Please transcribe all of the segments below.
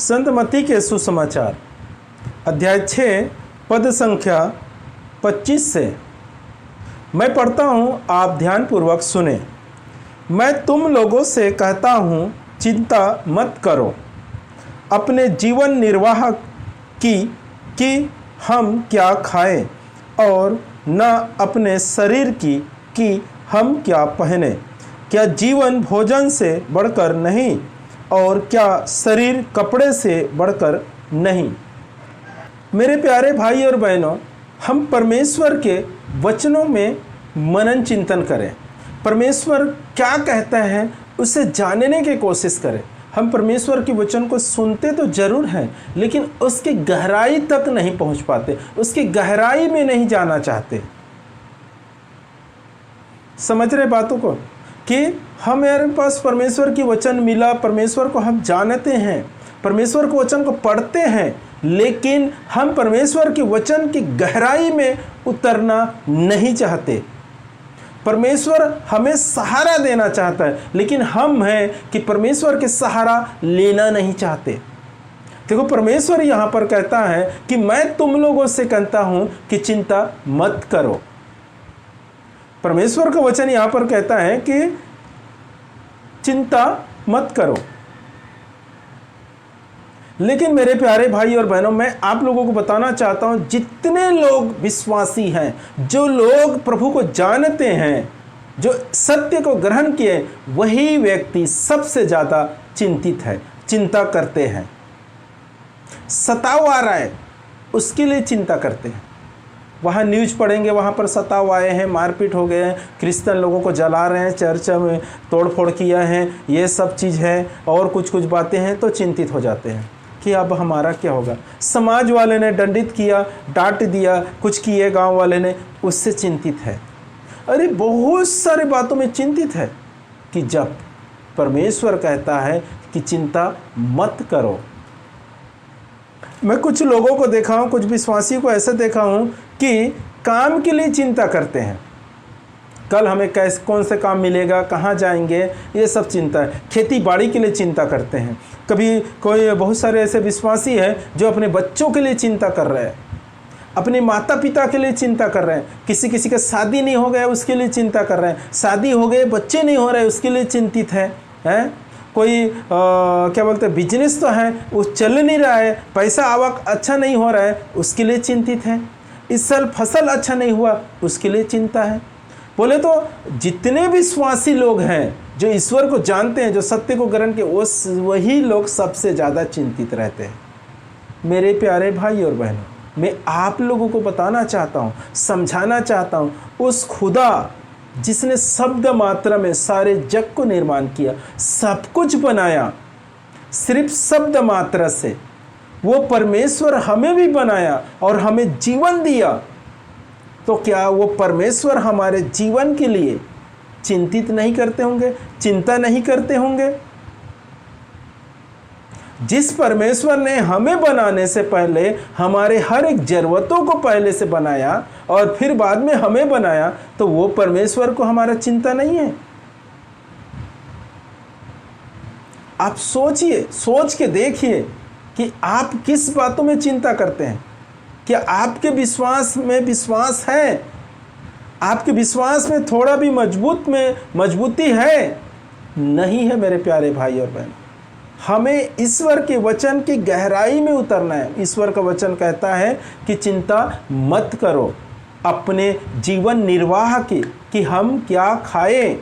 संत मत्ती के सुसमाचार अध्याय 6 पद संख्या 25 से मैं पढ़ता हूँ, आप ध्यानपूर्वक सुने। मैं तुम लोगों से कहता हूँ, चिंता मत करो अपने जीवन निर्वाह की कि हम क्या खाएं, और न अपने शरीर की कि हम क्या पहने। क्या जीवन भोजन से बढ़कर नहीं, और क्या शरीर कपड़े से बढ़कर नहीं। मेरे प्यारे भाई और बहनों, हम परमेश्वर के वचनों में मनन चिंतन करें। परमेश्वर क्या कहता है उसे जानने की कोशिश करें। हम परमेश्वर के वचन को सुनते तो जरूर हैं, लेकिन उसकी गहराई तक नहीं पहुंच पाते, उसकी गहराई में नहीं जाना चाहते। समझ रहे बातों को कि हमारे पास परमेश्वर की वचन मिला, परमेश्वर को हम जानते हैं, परमेश्वर के वचन को पढ़ते हैं, लेकिन हम परमेश्वर के वचन की गहराई में उतरना नहीं चाहते। परमेश्वर हमें सहारा देना चाहता है, लेकिन हम हैं कि परमेश्वर के सहारा लेना नहीं चाहते। देखो, परमेश्वर यहाँ पर कहता है कि मैं तुम लोगों से कहता हूँ कि चिंता मत करो। परमेश्वर का वचन यहाँ पर कहता है कि चिंता मत करो। लेकिन मेरे प्यारे भाई और बहनों, मैं आप लोगों को बताना चाहता हूं, जितने लोग विश्वासी हैं, जो लोग प्रभु को जानते हैं, जो सत्य को ग्रहण किए, वही व्यक्ति सबसे ज्यादा चिंतित है, चिंता करते हैं। सताव आ रहा है, उसके लिए चिंता करते हैं। वहाँ न्यूज पढ़ेंगे, वहाँ पर सताव आए हैं, मारपीट हो गए हैं, क्रिश्चियन लोगों को जला रहे हैं, चर्च में तोड़फोड़ किया है, ये सब चीज़ है, और कुछ कुछ बातें हैं, तो चिंतित हो जाते हैं कि अब हमारा क्या होगा। समाज वाले ने दंडित किया, डांट दिया, कुछ किए गांव वाले ने, उससे चिंतित है। अरे बहुत सारे बातों में चिंतित है कि जब परमेश्वर कहता है कि चिंता मत करो। मैं कुछ लोगों को देखा हूँ, कुछ विश्वासियों को ऐसे देखा हूँ कि काम के लिए चिंता करते हैं। कल हमें कैसे कौन से काम मिलेगा, कहाँ जाएंगे, ये सब चिंता है। खेती बाड़ी के लिए चिंता करते हैं। कभी कोई बहुत सारे ऐसे विश्वासी हैं जो अपने बच्चों के लिए चिंता कर रहे हैं, अपने माता पिता के लिए चिंता कर रहे हैं। किसी किसी का शादी नहीं हो गया, उसके लिए चिंता कर रहे हैं। शादी हो गए, बच्चे नहीं हो रहे, उसके लिए चिंतित है। कोई क्या बोलते हैं, बिजनेस तो है, वो चल नहीं रहा है, पैसा आवक अच्छा नहीं हो रहा है, उसके लिए चिंतित है। इस साल फसल अच्छा नहीं हुआ, उसके लिए चिंता है। बोले तो जितने विश्वासी लोग हैं, जो ईश्वर को जानते हैं, जो सत्य को ग्रहण के, वही लोग सबसे ज़्यादा चिंतित रहते हैं। मेरे प्यारे भाई और बहनों, मैं आप लोगों को बताना चाहता हूँ, समझाना चाहता हूँ, उस खुदा जिसने शब्द मात्रा में सारे जग को निर्माण किया, सब कुछ बनाया सिर्फ शब्द मात्रा से, वो परमेश्वर हमें भी बनाया और हमें जीवन दिया। तो क्या वो परमेश्वर हमारे जीवन के लिए चिंतित नहीं करते होंगे, चिंता नहीं करते होंगे? जिस परमेश्वर ने हमें बनाने से पहले हमारे हर एक जरूरतों को पहले से बनाया और फिर बाद में हमें बनाया, तो वो परमेश्वर को हमारा चिंता नहीं है? आप सोचिए, सोच के देखिए कि आप किस बातों में चिंता करते हैं। क्या आपके विश्वास में विश्वास है? आपके विश्वास में थोड़ा भी मजबूती है? नहीं है मेरे प्यारे भाई और बहन। हमें ईश्वर के वचन की गहराई में उतरना है। ईश्वर का वचन कहता है कि चिंता मत करो अपने जीवन निर्वाह की कि हम क्या खाएं,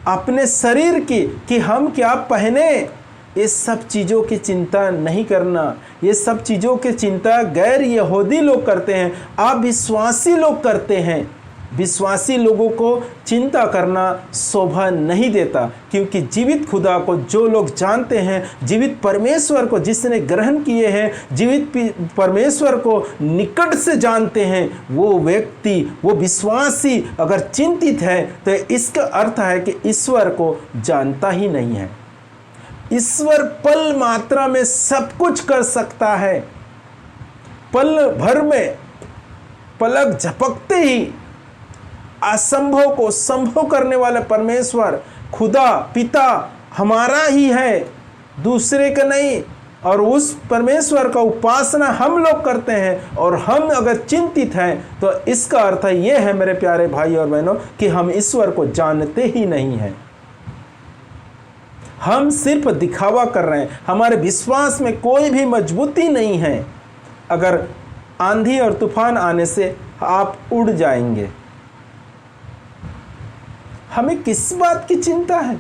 अपने शरीर की कि हम क्या पहने। ये सब चीज़ों की चिंता नहीं करना। ये सब चीज़ों की चिंता गैर यहूदी लोग करते हैं, अविश्वासी लोग करते हैं। विश्वासी लोगों को चिंता करना शोभा नहीं देता, क्योंकि जीवित खुदा को जो लोग जानते हैं, जीवित परमेश्वर को जिसने ग्रहण किए हैं, जीवित परमेश्वर को निकट से जानते हैं, वो व्यक्ति, वो विश्वासी अगर चिंतित है तो इसका अर्थ है कि ईश्वर को जानता ही नहीं है। ईश्वर पल मात्रा में सब कुछ कर सकता है। पल भर में, पलक झपकते ही असंभव को संभव करने वाला परमेश्वर खुदा पिता हमारा ही है, दूसरे का नहीं। और उस परमेश्वर का उपासना हम लोग करते हैं और हम अगर चिंतित हैं तो इसका अर्थ ये है मेरे प्यारे भाई और बहनों कि हम ईश्वर को जानते ही नहीं हैं। हम सिर्फ दिखावा कर रहे हैं, हमारे विश्वास में कोई भी मजबूती नहीं है। अगर आंधी और तूफान आने से आप उड़ जाएंगे, हमें किस बात की चिंता है?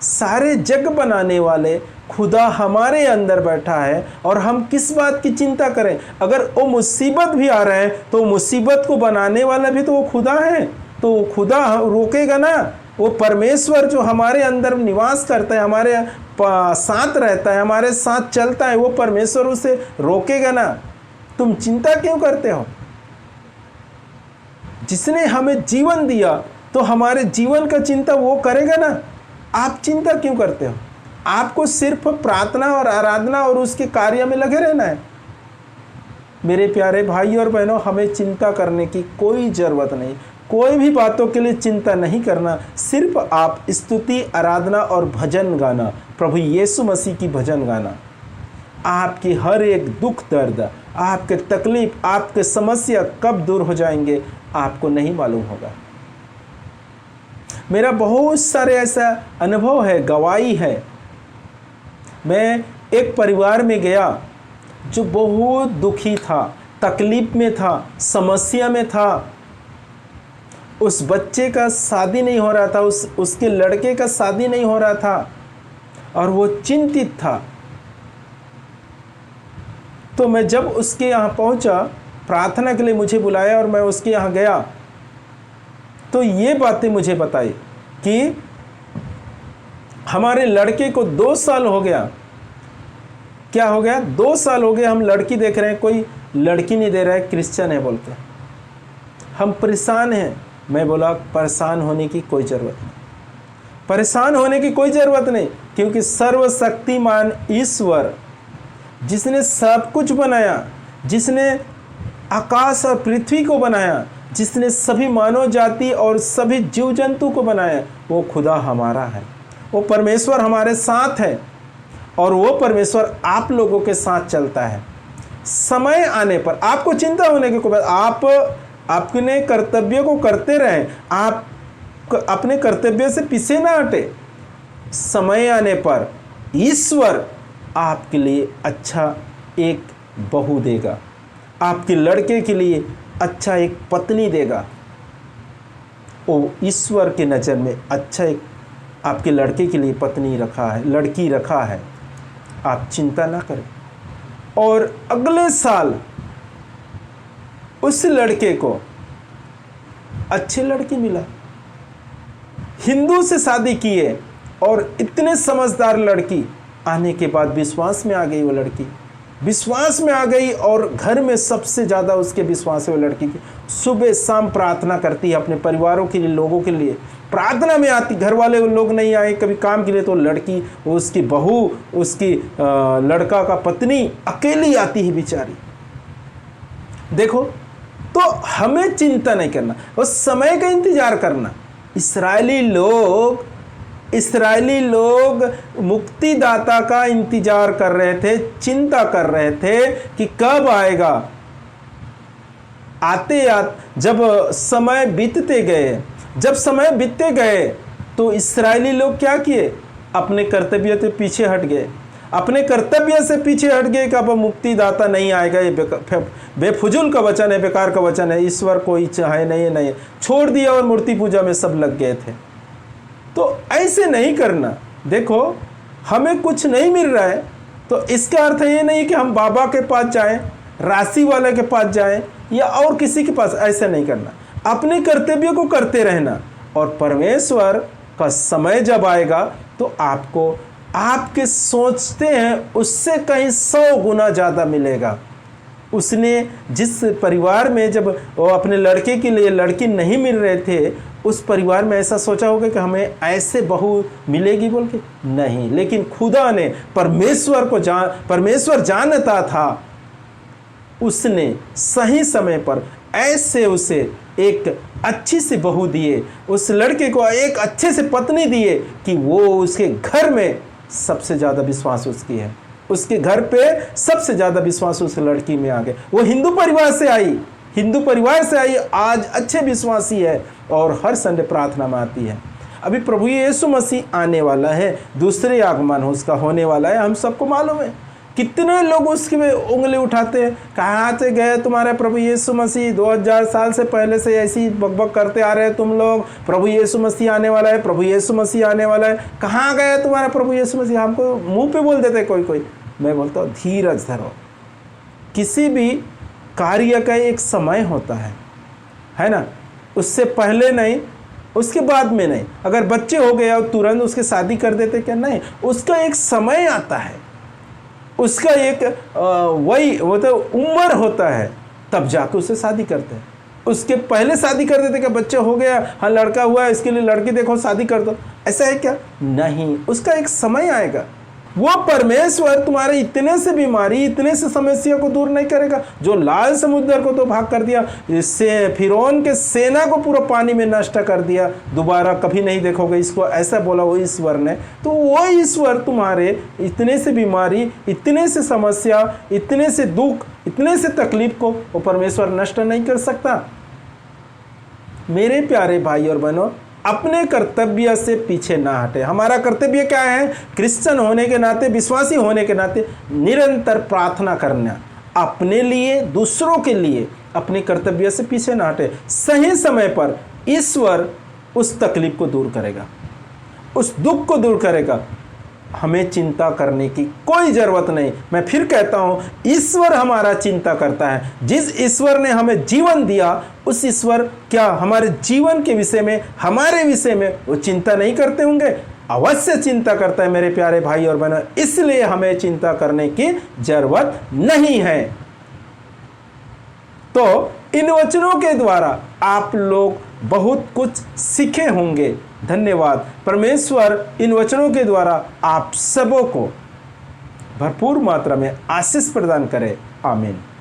सारे जग बनाने वाले खुदा हमारे अंदर बैठा है और हम किस बात की चिंता करें? अगर वो मुसीबत भी आ रहे हैं तो मुसीबत को बनाने वाला भी तो वो खुदा है, तो वो खुदा रोकेगा ना। वो परमेश्वर जो हमारे अंदर निवास करता है, हमारे साथ रहता है, हमारे साथ चलता है, वो परमेश्वर उसे रोकेगा ना। तुम चिंता क्यों करते हो? जिसने हमें जीवन दिया तो हमारे जीवन का चिंता वो करेगा ना। आप चिंता क्यों करते हो? आपको सिर्फ प्रार्थना और आराधना और उसके कार्य में लगे रहना है। मेरे प्यारे भाई और बहनों, हमें चिंता करने की कोई ज़रूरत नहीं, कोई भी बातों के लिए चिंता नहीं करना। सिर्फ आप स्तुति, आराधना और भजन गाना, प्रभु यीशु मसीह की भजन गाना। आपकी हर एक दुख दर्द, आपके तकलीफ, आपके समस्या कब दूर हो जाएंगे आपको नहीं मालूम होगा। मेरा बहुत सारे ऐसा अनुभव है, गवाही है। मैं एक परिवार में गया जो बहुत दुखी था, तकलीफ में था, समस्या में था। उस बच्चे का शादी नहीं हो रहा था, उसके लड़के का शादी नहीं हो रहा था और वो चिंतित था। तो मैं जब उसके यहाँ पहुँचा, प्रार्थना के लिए मुझे बुलाया और मैं उसके यहाँ गया, तो ये बातें मुझे बताई कि हमारे लड़के को 2 साल हो गया। क्या हो गया? 2 साल हो गए हम लड़की देख रहे हैं, कोई लड़की नहीं दे रहा है, क्रिश्चियन है बोलते। हम परेशान हैं। मैं बोला परेशान होने की कोई ज़रूरत नहीं, परेशान होने की कोई ज़रूरत नहीं, क्योंकि सर्वशक्तिमान ईश्वर जिसने सब कुछ बनाया, जिसने आकाश और पृथ्वी को बनाया, जिसने सभी मानव जाति और सभी जीव जंतु को बनाया, वो खुदा हमारा है। वो परमेश्वर हमारे साथ है और वो परमेश्वर आप लोगों के साथ चलता है। समय आने पर आपको चिंता होने की कोई बात, आप अपने कर्तव्य को करते रहें, आप अपने कर्तव्य से पीछे ना हटे। समय आने पर ईश्वर आपके लिए अच्छा एक बहू देगा, आपके लड़के के लिए अच्छा एक पत्नी देगा। वो ईश्वर के नज़र में अच्छा एक आपके लड़के के लिए पत्नी रखा है, लड़की रखा है। आप चिंता ना करें। और अगले साल उस लड़के को अच्छी लड़की मिला, हिंदू से शादी किए और इतने समझदार लड़की। आने के बाद विश्वास में आ गई वो लड़की, विश्वास में आ गई और घर में सबसे ज़्यादा उसके विश्वास है वो लड़की की। सुबह शाम प्रार्थना करती है अपने परिवारों के लिए, लोगों के लिए प्रार्थना में आती। घर वाले वो लोग नहीं आए कभी काम के लिए, तो लड़की, उसकी बहू, उसकी लड़का का पत्नी अकेली आती है बेचारी। देखो, तो हमें चिंता नहीं करना, उस समय का इंतजार करना। इस्राएली लोग मुक्तिदाता का इंतजार कर रहे थे, चिंता कर रहे थे कि कब आएगा। जब समय बीतते गए तो इस्राएली लोग क्या किए? अपने कर्तव्य से पीछे हट गए। कि अब मुक्तिदाता नहीं आएगा, ये बेफुजुल का वचन है, बेकार का वचन है, ईश्वर कोई इच्छा है नहीं, छोड़ दिया और मूर्ति पूजा में सब लग गए थे। तो ऐसे नहीं करना। देखो, हमें कुछ नहीं मिल रहा है तो इसका अर्थ ये नहीं कि हम बाबा के पास जाएं, राशि वाले के पास जाएं या और किसी के पास। ऐसा नहीं करना। अपने कर्तव्य को करते रहना और परमेश्वर का समय जब आएगा तो आपको आपके सोचते हैं उससे कहीं 100 गुना ज़्यादा मिलेगा। उसने जिस परिवार में जब वो अपने लड़के के लिए लड़की नहीं मिल रहे थे, उस परिवार में ऐसा सोचा होगा कि हमें ऐसे बहू मिलेगी बोल के? नहीं, लेकिन खुदा ने परमेश्वर जानता था। उसने सही समय पर ऐसे उसे एक अच्छी सी बहू दिए, उस लड़के को एक अच्छे से पत्नी दिए कि वो उसके घर में सबसे ज़्यादा विश्वास उसकी है। उसके घर पे सबसे ज़्यादा विश्वास उस लड़की में आ गया। वो हिंदू परिवार से आई, आज अच्छे विश्वासी है और हर संडे प्रार्थना में आती है। अभी प्रभु यीशु मसीह आने वाला है, दूसरे आगमन उसका होने वाला है, हम सबको मालूम है। कितने लोग उसकी में उंगली उठाते हैं, कहाँ से गए तुम्हारे प्रभु यीशु मसीह, 2000 साल से पहले से ऐसी बकबक करते आ रहे हैं तुम लोग, प्रभु यीशु मसीह आने वाला है, प्रभु यीशु मसीह आने वाला है, कहाँ गए तुम्हारा प्रभु यीशु मसीह। हमको मुंह पे बोल देते कोई। मैं बोलता हूँ धीरज धरो। किसी भी कार्य का एक समय होता है ना, उससे पहले नहीं, उसके बाद में नहीं। अगर बच्चे हो गए और तुरंत उसके शादी कर देते क्या? नहीं, उसका एक समय आता है, उसका एक वो तो उम्र होता है, तब जाके उससे शादी करते हैं। उसके पहले शादी कर देते क्या? बच्चा हो गया, हाँ लड़का हुआ है, इसके लिए लड़की देखो शादी कर दो, ऐसा है क्या? नहीं, उसका एक समय आएगा। वो परमेश्वर तुम्हारे इतने से बीमारी, इतने से समस्या को दूर नहीं करेगा। जो लाल समुद्र को तो भाग कर दिया, इससे फिरौन के सेना को पूरा पानी में नष्ट कर दिया, दोबारा कभी नहीं देखोगे इसको, ऐसा बोला वो ईश्वर ने। तो वो ईश्वर तुम्हारे इतने से बीमारी, इतने से समस्या, इतने से दुख, इतने से तकलीफ को वो परमेश्वर नष्ट नहीं कर सकता। मेरे प्यारे भाई और बहनों, अपने कर्तव्य से पीछे ना हटे। हमारा कर्तव्य क्या है? क्रिश्चियन होने के नाते, विश्वासी होने के नाते निरंतर प्रार्थना करना, अपने लिए, दूसरों के लिए, अपने कर्तव्य से पीछे ना हटे। सही समय पर ईश्वर उस तकलीफ को दूर करेगा, उस दुख को दूर करेगा। हमें चिंता करने की कोई जरूरत नहीं। मैं फिर कहता हूं, ईश्वर हमारा चिंता करता है। जिस ईश्वर ने हमें जीवन दिया, उस ईश्वर क्या हमारे जीवन के विषय में, हमारे विषय में वो चिंता नहीं करते होंगे? अवश्य चिंता करता है मेरे प्यारे भाई और बहनों। इसलिए हमें चिंता करने की जरूरत नहीं है। तो इन वचनों के द्वारा आप लोग बहुत कुछ सीखे होंगे। धन्यवाद। परमेश्वर इन वचनों के द्वारा आप सबों को भरपूर मात्रा में आशीष प्रदान करे। आमीन।